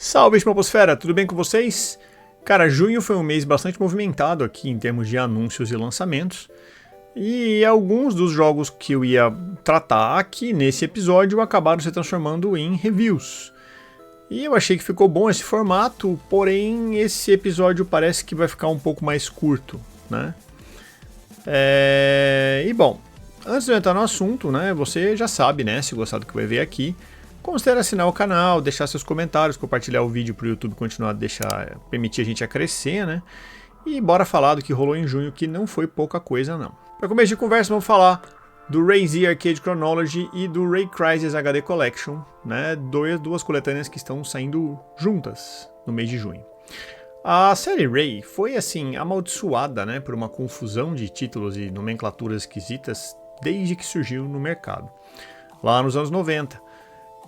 Salve, Atmosfera, tudo bem com vocês? Cara, junho foi um mês bastante movimentado aqui em termos de anúncios e lançamentos. E alguns dos jogos que eu ia tratar aqui nesse episódio acabaram se transformando em reviews. E eu achei que ficou bom esse formato, porém esse episódio parece que vai ficar um pouco mais curto, né? E bom, antes de eu entrar no assunto, né, você já sabe, né, se gostar do que vai ver aqui, considere assinar o canal, deixar seus comentários, compartilhar o vídeo para o YouTube continuar a permitir a gente a crescer, né? E bora falar do que rolou em junho, que não foi pouca coisa não. Para começo de conversa, vamos falar do Ray-Z Arcade Chronology e do Ray Crysis HD Collection, né? Duas coletâneas que estão saindo juntas no mês de junho. A série Ray foi assim amaldiçoada, né, por uma confusão de títulos e nomenclaturas esquisitas desde que surgiu no mercado, lá nos anos 90.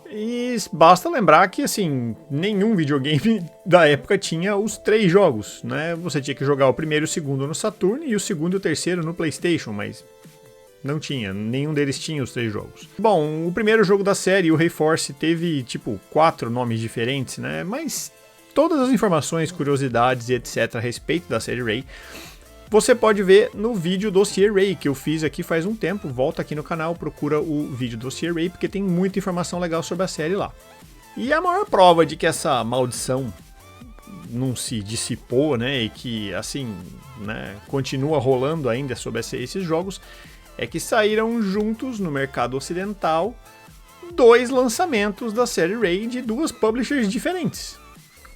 E basta lembrar que assim, nenhum videogame da época tinha os 3 jogos, né? Você tinha que jogar o primeiro e o segundo no Saturn e o segundo e o terceiro no PlayStation, mas não tinha, nenhum deles tinha os 3 jogos. Bom, o primeiro jogo da série, o Ray Force, teve tipo 4 nomes diferentes, né? Mas todas as informações, curiosidades e etc a respeito da série Ray você pode ver no vídeo Dossier Ray, que eu fiz aqui faz um tempo. Volta aqui no canal, procura o vídeo Dossier Ray, porque tem muita informação legal sobre a série lá. E a maior prova de que essa maldição não se dissipou, né, e que, assim, né, continua rolando ainda sobre esses jogos, é que saíram juntos no mercado ocidental 2 lançamentos da série Ray de 2 publishers diferentes,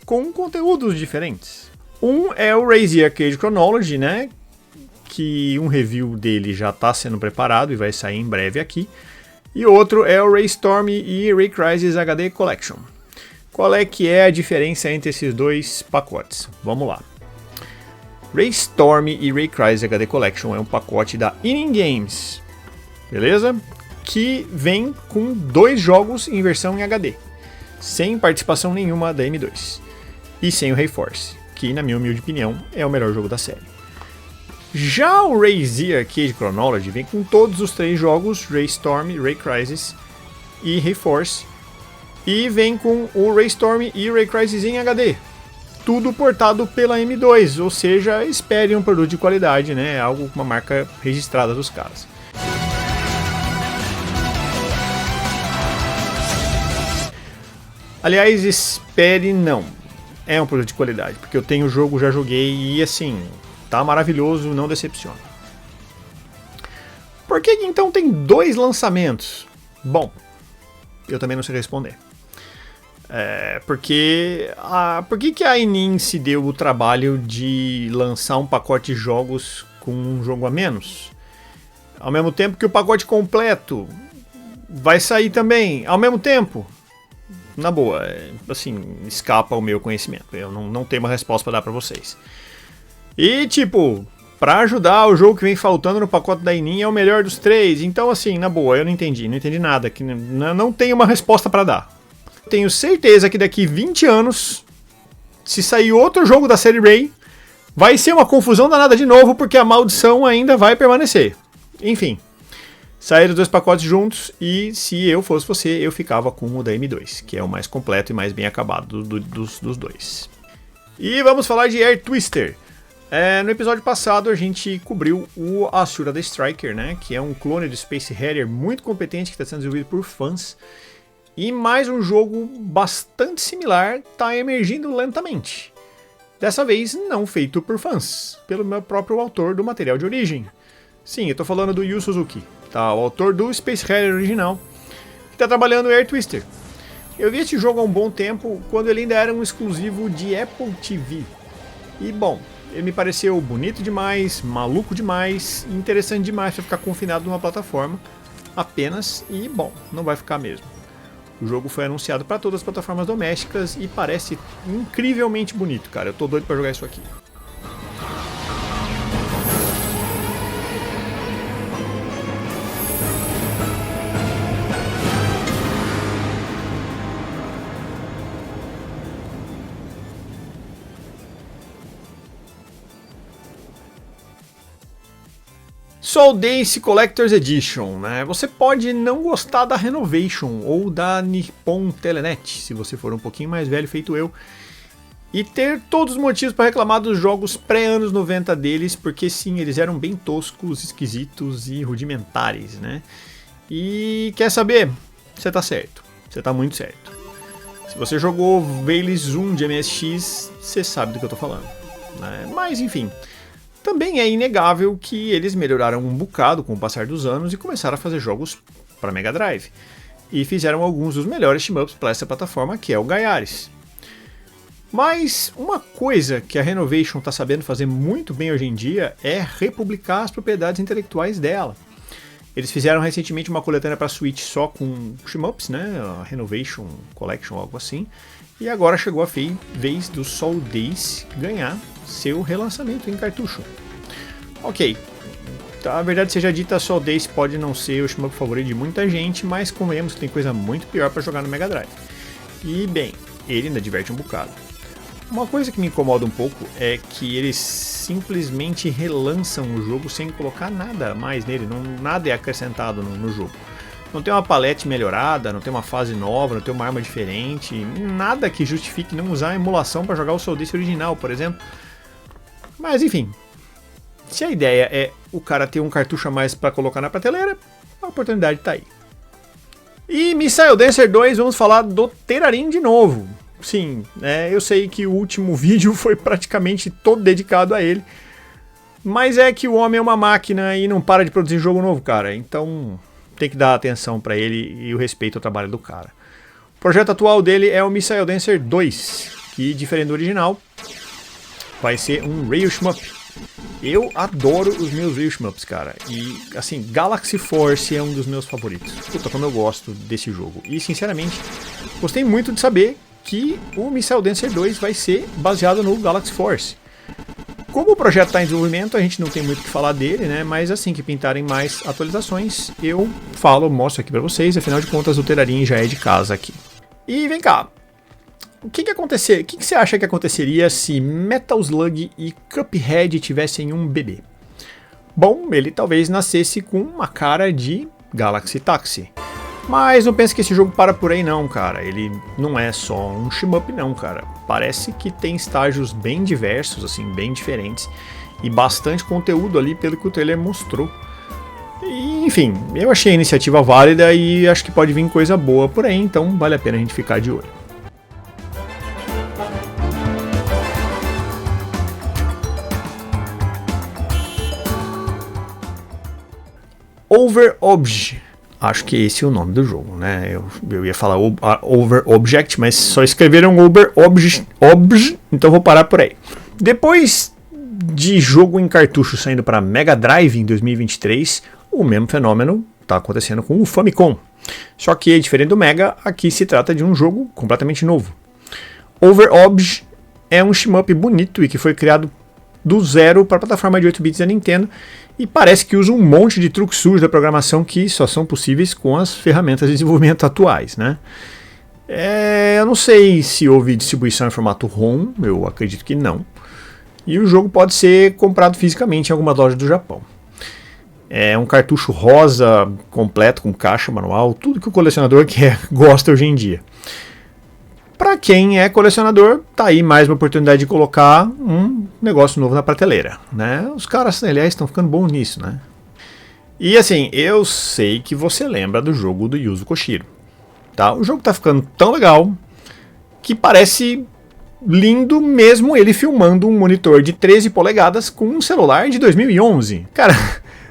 com conteúdos diferentes. Um é o Ray-Z Arcade Chronology, né, que um review dele já está sendo preparado e vai sair em breve aqui. E outro é o Ray Storm e Ray Crysis HD Collection. Qual é que é a diferença entre esses 2 pacotes? Vamos lá. Ray Storm e Ray Crysis HD Collection é um pacote da Inning Games, beleza? Que vem com 2 jogos em versão em HD, sem participação nenhuma da M2 e sem o Ray Force, que, na minha humilde opinião, é o melhor jogo da série. Já o Ray-Z Arcade Chronology vem com todos os 3 jogos, Ray Storm, Ray Crysis e Ray Force, e vem com o Ray Storm e Ray Crysis em HD, tudo portado pela M2, ou seja, espere um produto de qualidade, né? Algo com uma marca registrada dos caras. Aliás, espere não. É um produto de qualidade, porque eu tenho o jogo, já joguei e assim, tá maravilhoso, não decepciona. Por que então tem 2 lançamentos? Bom, eu também não sei responder. Por que a Enin se deu o trabalho de lançar um pacote de jogos com um jogo a menos? Ao mesmo tempo que o pacote completo vai sair também, ao mesmo tempo? Na boa, assim, escapa o meu conhecimento. Eu não tenho uma resposta pra dar pra vocês. E, tipo, pra ajudar, o jogo que vem faltando no pacote da Enin é o melhor dos 3. Então, assim, na boa, eu não entendi nada. Que não tenho uma resposta pra dar. Tenho certeza que daqui 20 anos, se sair outro jogo da série Ray, vai ser uma confusão danada de novo, porque a maldição ainda vai permanecer. Enfim. Saíram os 2 pacotes juntos e, se eu fosse você, eu ficava com o da M2, que é o mais completo e mais bem acabado dos 2. E vamos falar de Air Twister. No episódio passado a gente cobriu o Asura the Striker, né, que é um clone do Space Harrier muito competente que está sendo desenvolvido por fãs. E mais um jogo bastante similar está emergindo lentamente. Dessa vez não feito por fãs, pelo meu próprio autor do material de origem. Sim, eu estou falando do Yu Suzuki. Tá, o autor do Space Harrier original, que está trabalhando no Air Twister. Eu vi esse jogo há um bom tempo, quando ele ainda era um exclusivo de Apple TV. E bom, ele me pareceu bonito demais, maluco demais, interessante demais para ficar confinado numa plataforma apenas, e bom, não vai ficar mesmo. O jogo foi anunciado para todas as plataformas domésticas e parece incrivelmente bonito, cara. Eu tô doido para jogar isso aqui. Soul Days Collector's Edition, né? Você pode não gostar da Renovation ou da Nippon Telenet, se você for um pouquinho mais velho feito eu, e ter todos os motivos para reclamar dos jogos pré-anos 90 deles, porque sim, eles eram bem toscos, esquisitos e rudimentares, né? E quer saber? Você tá certo, você tá muito certo. Se você jogou Veil's 1 de MSX, você sabe do que eu tô falando, né? Mas enfim... Também é inegável que eles melhoraram um bocado com o passar dos anos e começaram a fazer jogos para Mega Drive. E fizeram alguns dos melhores team-ups para essa plataforma, que é o Gaiares. Mas uma coisa que a Renovation está sabendo fazer muito bem hoje em dia é republicar as propriedades intelectuais dela. Eles fizeram recentemente uma coletânea para Switch só com team-ups, né? A Renovation Collection, algo assim. E agora chegou a vez do Soul Days ganhar seu relançamento em cartucho. Ok, a verdade seja dita, Soul Days pode não ser o shmup favorito de muita gente, mas convenhamos que tem coisa muito pior para jogar no Mega Drive. E bem, ele ainda diverte um bocado. Uma coisa que me incomoda um pouco é que eles simplesmente relançam o jogo sem colocar nada mais nele, nada é acrescentado no jogo. Não tem uma palete melhorada, não tem uma fase nova, não tem uma arma diferente, nada que justifique não usar a emulação para jogar o Soul Days original, por exemplo. Mas enfim, se a ideia é o cara ter um cartucho a mais para colocar na prateleira, a oportunidade está aí. E Missile Dancer 2, vamos falar do Terarin de novo. Sim, eu sei que o último vídeo foi praticamente todo dedicado a ele, mas é que o homem é uma máquina e não para de produzir jogo novo, cara, então tem que dar atenção para ele e o respeito ao trabalho do cara. O projeto atual dele é o Missile Dancer 2, que, diferente do original, vai ser um rail shmup. Eu adoro os meus rail shmups, cara. E, assim, Galaxy Force é um dos meus favoritos. Puta, como eu gosto desse jogo. E, sinceramente, gostei muito de saber que o Missile Dancer 2 vai ser baseado no Galaxy Force. Como o projeto está em desenvolvimento, a gente não tem muito o que falar dele, né? Mas assim que pintarem mais atualizações, eu mostro aqui pra vocês. Afinal de contas, o Terarin já é de casa aqui. E vem cá. O que você acha que aconteceria se Metal Slug e Cuphead tivessem um bebê? Bom, ele talvez nascesse com uma cara de Galaxy Taxi. Mas não pense que esse jogo para por aí não, cara. Ele não é só um shmup não, cara. Parece que tem estágios bem diversos, assim, bem diferentes. E bastante conteúdo ali pelo que o trailer mostrou. E, enfim, eu achei a iniciativa válida e acho que pode vir coisa boa por aí, então vale a pena a gente ficar de olho. Over Obj. Acho que esse é o nome do jogo, né? Eu ia falar Over Object, mas só escreveram Over Obj, então vou parar por aí. Depois de jogo em cartucho saindo para Mega Drive em 2023, o mesmo fenômeno está acontecendo com o Famicom. Só que, diferente do Mega, aqui se trata de um jogo completamente novo. Over Obj é um shmup bonito e que foi criado do zero para a plataforma de 8 bits da Nintendo e parece que usa um monte de truques sujos da programação que só são possíveis com as ferramentas de desenvolvimento atuais, né? Eu não sei se houve distribuição em formato ROM, eu acredito que não. E o jogo pode ser comprado fisicamente em alguma loja do Japão. É um cartucho rosa completo com caixa, manual, tudo que o colecionador gosta hoje em dia. Para quem é colecionador, tá aí mais uma oportunidade de colocar um negócio novo na prateleira, né? Os caras, aliás, estão ficando bons nisso, né? E assim, eu sei que você lembra do jogo do Yuzo Koshiro, tá? O jogo tá ficando tão legal que parece lindo mesmo ele filmando um monitor de 13 polegadas com um celular de 2011. Cara,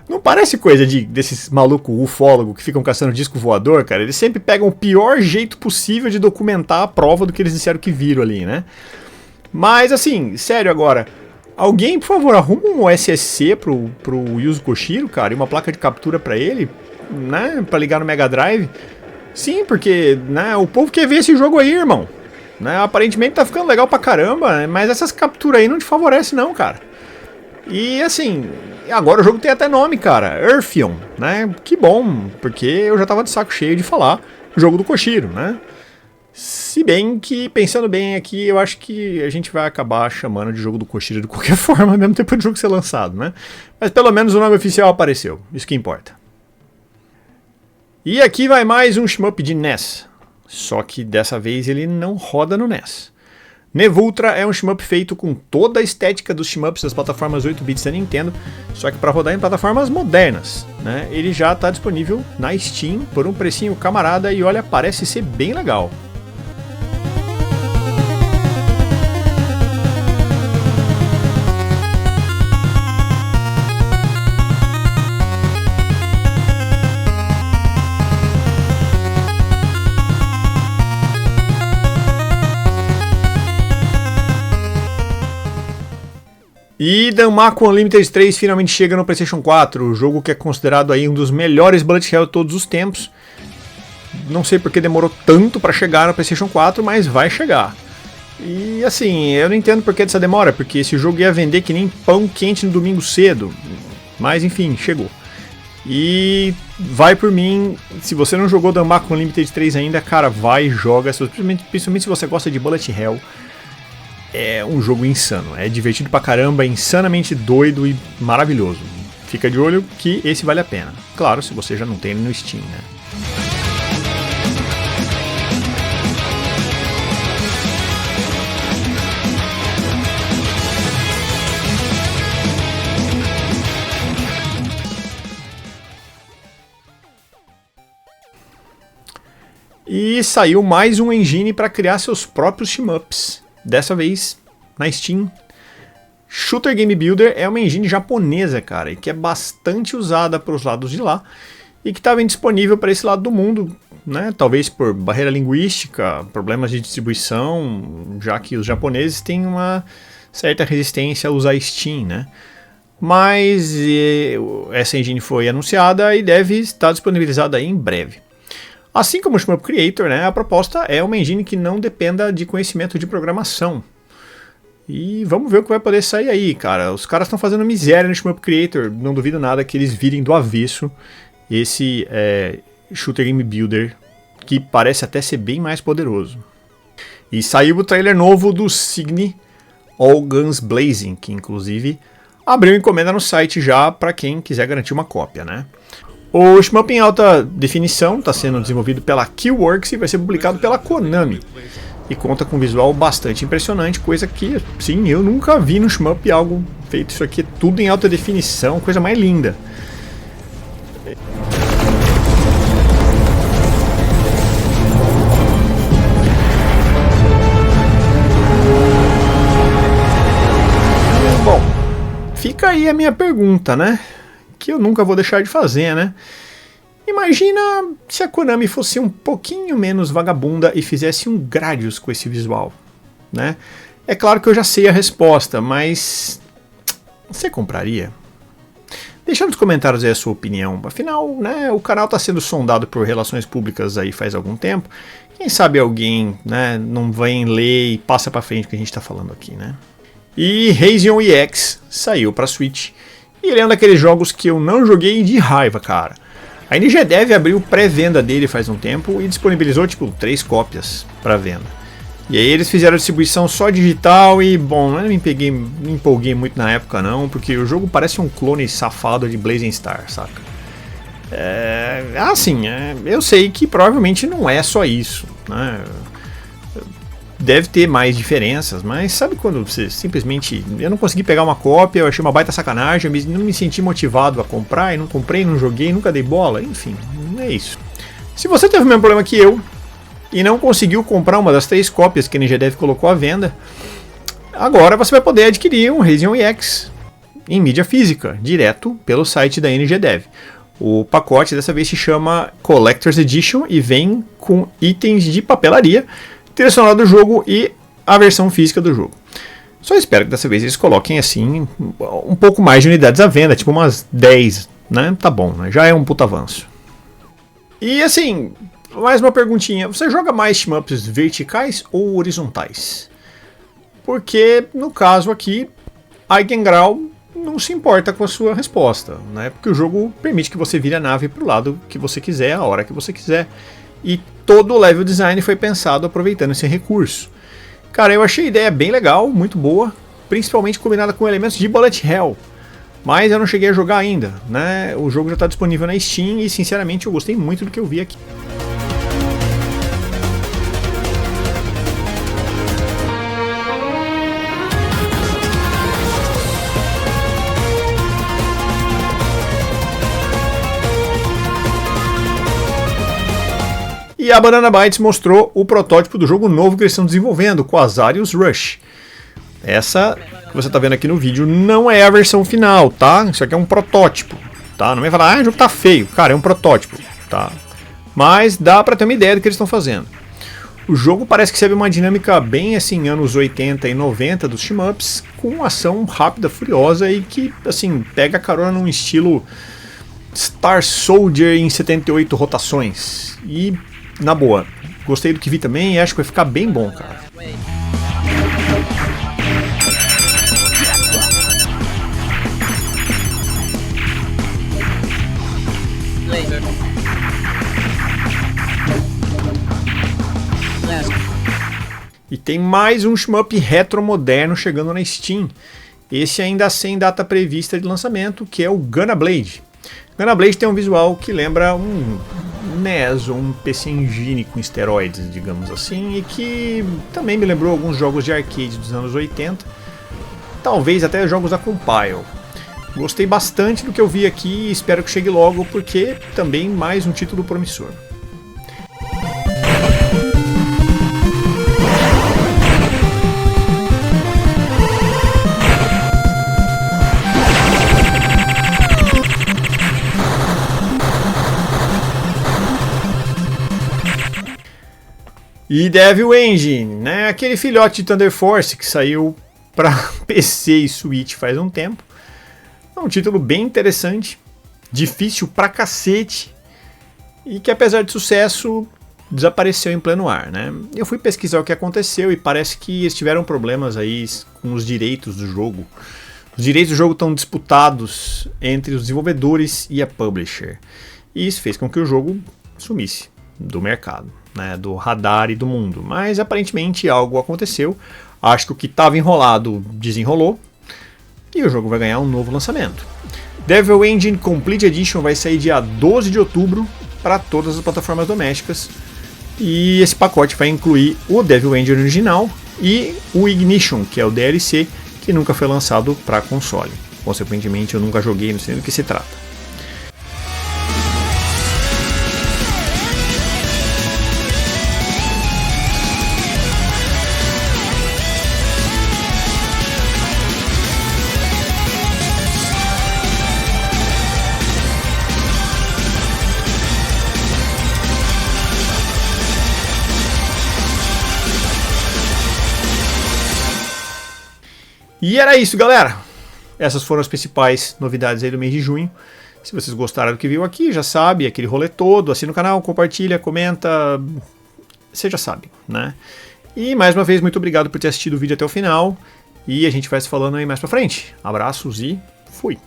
não parece coisa desses malucos ufólogos que ficam caçando disco voador, cara? Eles sempre pegam o pior jeito possível de documentar a prova do que eles disseram que viram ali, né? Mas assim, sério agora, alguém, por favor, arruma um SSC pro Yuzo Koshiro, cara, e uma placa de captura pra ele, né? Pra ligar no Mega Drive. Sim, porque, né, o povo quer ver esse jogo aí, irmão. Né? Aparentemente tá ficando legal pra caramba, mas essas capturas aí não te favorecem não, cara. E assim, agora o jogo tem até nome, cara, Earthion, né? Que bom, porque eu já tava de saco cheio de falar jogo do Koshiro, né? Se bem que, pensando bem aqui, eu acho que a gente vai acabar chamando de jogo do Koshiro de qualquer forma, mesmo depois do jogo ser lançado, né? Mas pelo menos o nome oficial apareceu, isso que importa. E aqui vai mais um shmup de NES, só que dessa vez ele não roda no NES. Nevultra é um shmup feito com toda a estética dos shmups das plataformas 8 bits da Nintendo, só que para rodar em plataformas modernas, né? Ele já está disponível na Steam por um precinho camarada e olha, parece ser bem legal. E Danmaku Unlimited 3 finalmente chega no PlayStation 4, o jogo que é considerado aí um dos melhores bullet hell de todos os tempos. Não sei porque demorou tanto para chegar no PlayStation 4, mas vai chegar. E assim, eu não entendo por que dessa demora, porque esse jogo ia vender que nem pão quente no domingo cedo. Mas enfim, chegou. E vai por mim, se você não jogou Danmaku Unlimited 3 ainda, cara, vai e joga, principalmente se você gosta de bullet hell. É um jogo insano, é divertido pra caramba, é insanamente doido e maravilhoso. Fica de olho que esse vale a pena. Claro, se você já não tem ele no Steam, né? E saiu mais um engine para criar seus próprios shmups. Dessa vez na Steam. Shooter Game Builder é uma engine japonesa, cara, e que é bastante usada para os lados de lá e que estava indisponível para esse lado do mundo, né? Talvez por barreira linguística, problemas de distribuição, já que os japoneses têm uma certa resistência a usar Steam, né? Mas essa engine foi anunciada e deve estar disponibilizada aí em breve. Assim como o Shmup Creator, né, a proposta é uma engine que não dependa de conhecimento de programação. E vamos ver o que vai poder sair aí, cara. Os caras estão fazendo miséria no Shmup Creator, não duvido nada que eles virem do avesso esse Shooter Game Builder, que parece até ser bem mais poderoso. E saiu o trailer novo do Signe All Guns Blazing, que inclusive abriu encomenda no site já para quem quiser garantir uma cópia, né? O shmup em alta definição está sendo desenvolvido pela Killworks e vai ser publicado pela Konami. E conta com um visual bastante impressionante, coisa que, sim, eu nunca vi no shmup algo feito isso aqui, tudo em alta definição, coisa mais linda. Bom, fica aí a minha pergunta, né? Que eu nunca vou deixar de fazer, né? Imagina se a Konami fosse um pouquinho menos vagabunda e fizesse um Gradius com esse visual, né? É claro que eu já sei a resposta, mas você compraria? Deixa nos comentários aí a sua opinião. Afinal, né, o canal está sendo sondado por relações públicas aí faz algum tempo. Quem sabe alguém, né, não vem ler e passa para frente o que a gente está falando aqui, né? E Razion EX saiu para Switch. E ele é um daqueles jogos que eu não joguei de raiva, cara. A NGDev abriu pré-venda dele faz um tempo e disponibilizou tipo 3 cópias para venda. E aí eles fizeram a distribuição só digital e, bom, eu não me empolguei muito na época não, porque o jogo parece um clone safado de Blazing Star, saca? Eu sei que provavelmente não é só isso, né? Deve ter mais diferenças, mas sabe quando você simplesmente... Eu não consegui pegar uma cópia, eu achei uma baita sacanagem, eu não me senti motivado a comprar, e não comprei, não joguei, nunca dei bola, enfim, é isso. Se você teve o mesmo problema que eu, e não conseguiu comprar uma das 3 cópias que a NGDev colocou à venda, agora você vai poder adquirir um Razion EX em mídia física, direto pelo site da NGDev. O pacote dessa vez se chama Collector's Edition e vem com itens de papelaria, trilha sonora do jogo e a versão física do jogo. Só espero que dessa vez eles coloquem assim um pouco mais de unidades à venda, tipo umas 10, né? Tá bom, né? Já é um puta avanço. E assim, mais uma perguntinha. Você joga mais shmups verticais ou horizontais? Porque no caso aqui, Eigengrau não se importa com a sua resposta, né? Porque o jogo permite que você vire a nave para o lado que você quiser, a hora que você quiser. E todo o level design foi pensado aproveitando esse recurso. Cara, eu achei a ideia bem legal, muito boa, principalmente combinada com elementos de Bullet Hell. Mas eu não cheguei a jogar ainda, né? O jogo já está disponível na Steam e, sinceramente, eu gostei muito do que eu vi aqui. E a Banana Bytes mostrou o protótipo do jogo novo que eles estão desenvolvendo, com Quasarius Rush. Essa que você está vendo aqui no vídeo não é a versão final, tá? Isso aqui é um protótipo, tá? Não vai falar, ah, o jogo tá feio. Cara, é um protótipo, tá? Mas dá para ter uma ideia do que eles estão fazendo. O jogo parece que serve uma dinâmica bem assim, anos 80 e 90 dos shmups, com ação rápida, furiosa e que, assim, pega carona num estilo Star Soldier em 78 rotações. E, na boa, gostei do que vi também e acho que vai ficar bem bom, cara. E tem mais um shmup retro moderno chegando na Steam. Esse ainda sem data prevista de lançamento, que é o Gunna Blade. Gunna Blade tem um visual que lembra um NES ou um PC Engine com esteroides, digamos assim, e que também me lembrou alguns jogos de arcade dos anos 80, talvez até jogos da Compile. Gostei bastante do que eu vi aqui e espero que chegue logo, porque também mais um título promissor. E Devil Engine, né? Aquele filhote de Thunder Force que saiu para PC e Switch faz um tempo. É um título bem interessante, difícil pra cacete, e que apesar de sucesso, desapareceu em pleno ar, né? Eu fui pesquisar o que aconteceu e parece que eles tiveram problemas aí com os direitos do jogo. Os direitos do jogo estão disputados entre os desenvolvedores e a publisher. E isso fez com que o jogo sumisse do mercado, né, do radar e do mundo. Mas aparentemente algo aconteceu. Acho que o que estava enrolado desenrolou. E o jogo vai ganhar um novo lançamento. Devil Engine Complete Edition vai sair dia 12 de outubro para todas as plataformas domésticas. E esse pacote vai incluir o Devil Engine original e o Ignition, que é o DLC, que nunca foi lançado para console. Consequentemente, eu nunca joguei, não sei do que se trata. E era isso, galera. Essas foram as principais novidades aí do mês de junho. Se vocês gostaram do que viu aqui, já sabe, aquele rolê todo, assina o canal, compartilha, comenta, você já sabe, né? E mais uma vez, muito obrigado por ter assistido o vídeo até o final. E a gente vai se falando aí mais pra frente. Abraços e fui!